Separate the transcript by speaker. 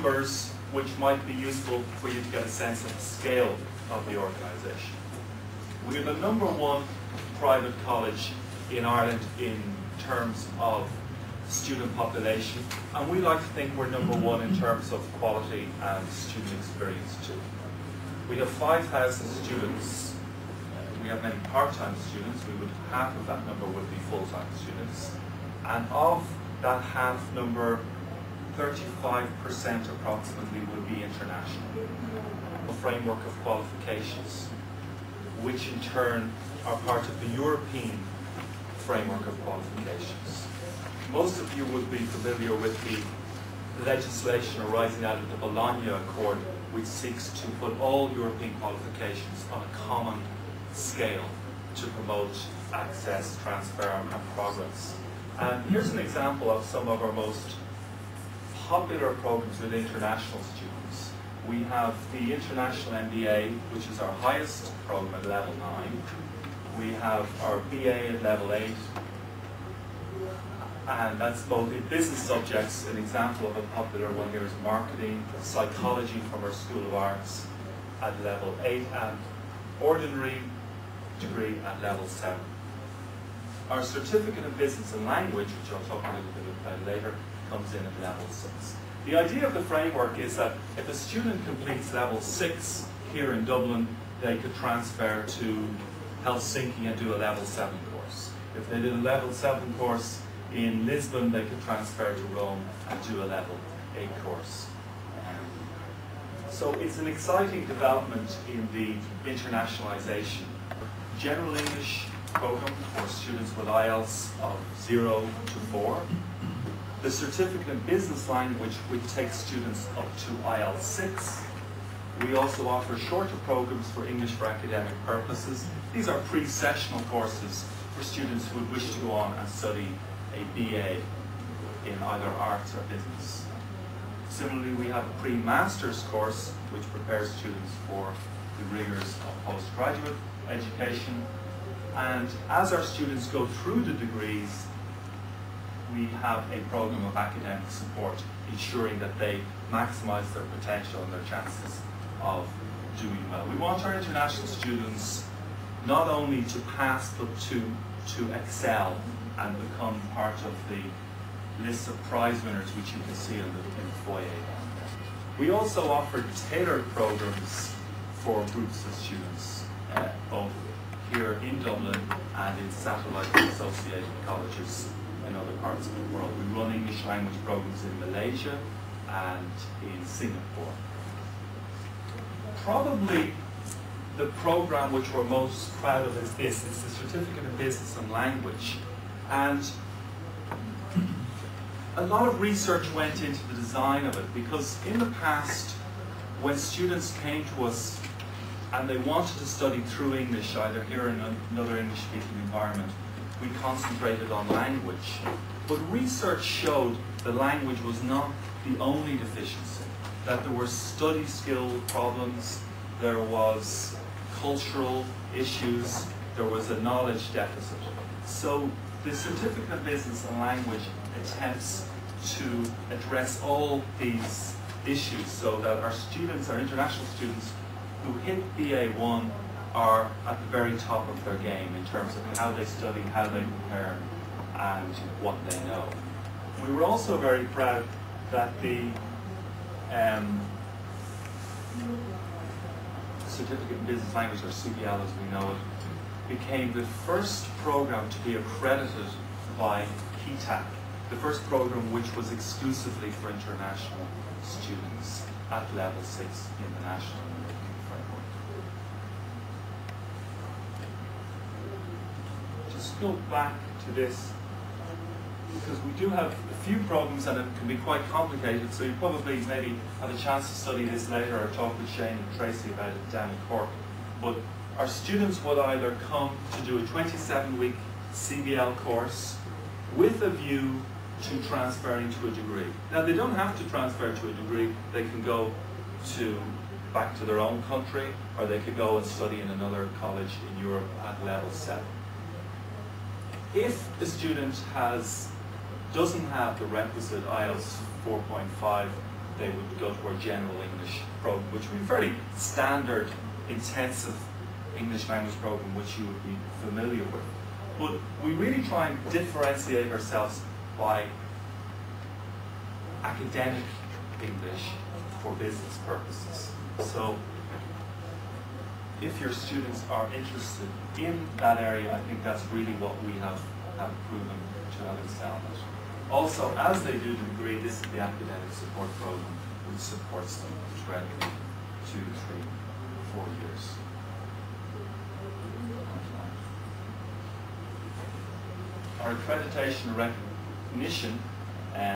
Speaker 1: numbers which might be useful for you to get a sense of the scale of the organisation. We are the #1 private college in Ireland in terms of student population, and we like to think we're #1 in terms of quality and student experience too. We have 5,000 students. We have many part-time students. Half of that number would be full-time students, and of that half number, 35% approximately would be international. A framework of qualifications, which in turn are part of the European framework of qualifications. Most of you would be familiar with the legislation arising out of the Bologna Accord, which seeks to put all European qualifications on a common scale to promote access, transfer, and progress. And here's an example of some of our most popular programs with international students. We have the International MBA, which is our highest program at level 9. We have our BA at level 8, and that's both in business subjects. An example of a popular one here is marketing, psychology from our School of Arts at level 8, and ordinary degree at level 7. Our certificate in business and language, which I'll talk a little bit about later, comes in at level 6. The idea of the framework is that if a student completes level 6 here in Dublin, they could transfer to Helsinki and do a level 7 course. If they did a level 7 course in Lisbon, they could transfer to Rome and do a level 8 course. So it's an exciting development in the internationalization. General English program for students with IELTS of 0 to 4. The certificate in business language, which takes students up to IELTS 6. We also offer shorter programs for English for academic purposes. These are pre-sessional courses for students who would wish to go on and study a BA in either arts or business. Similarly, we have a pre-master's course which prepares students for the rigors of postgraduate education. And as our students go through the degrees, we have a program of academic support ensuring that they maximize their potential and their chances of doing well. We want our international students not only to pass but to excel and become part of the list of prize winners which you can see in the foyer. We also offer tailored programs for groups of students, both here in Dublin and in satellite associated colleges in other parts of the world. We run English language programs in Malaysia and in Singapore. Probably the program which we're most proud of is this. It's the Certificate in Business and Language. And a lot of research went into the design of it, because in the past, when students came to us and they wanted to study through English, either here in another English-speaking environment, we concentrated on language. But research showed the language was not the only deficiency, that there were study skill problems, there was cultural issues, there was a knowledge deficit. So the Certificate of Business and Language attempts to address all these issues so that our students, our international students who hit BA1 are at the very top of their game in terms of how they study, how they prepare, and what they know. We were also very proud that the Certificate in Business Language, or CBL as we know it, became the first program to be accredited by KETAC, the first program which was exclusively for international students at level 6 in the national framework. Just go back to this, because we do have a few programs and it can be quite complicated, so you probably maybe have a chance to study this later or talk with Shane and Tracy about it down in Cork. But our students would either come to do a 27-week CBL course with a view to transferring to a degree. Now, they don't have to transfer to a degree. They can go back to their own country, or they could go and study in another college in Europe at level 7. If the student doesn't have the requisite IELTS 4.5, they would go to our general English program, which would be fairly standard, intensive English language program, which you would be familiar with. But we really try and differentiate ourselves by academic English for business purposes. So if your students are interested in that area, I think that's really what we have proven to have excelled at. Also, as they do the degree, this is the academic support program which supports them throughout 2, 3, 4 years. Our accreditation and recognition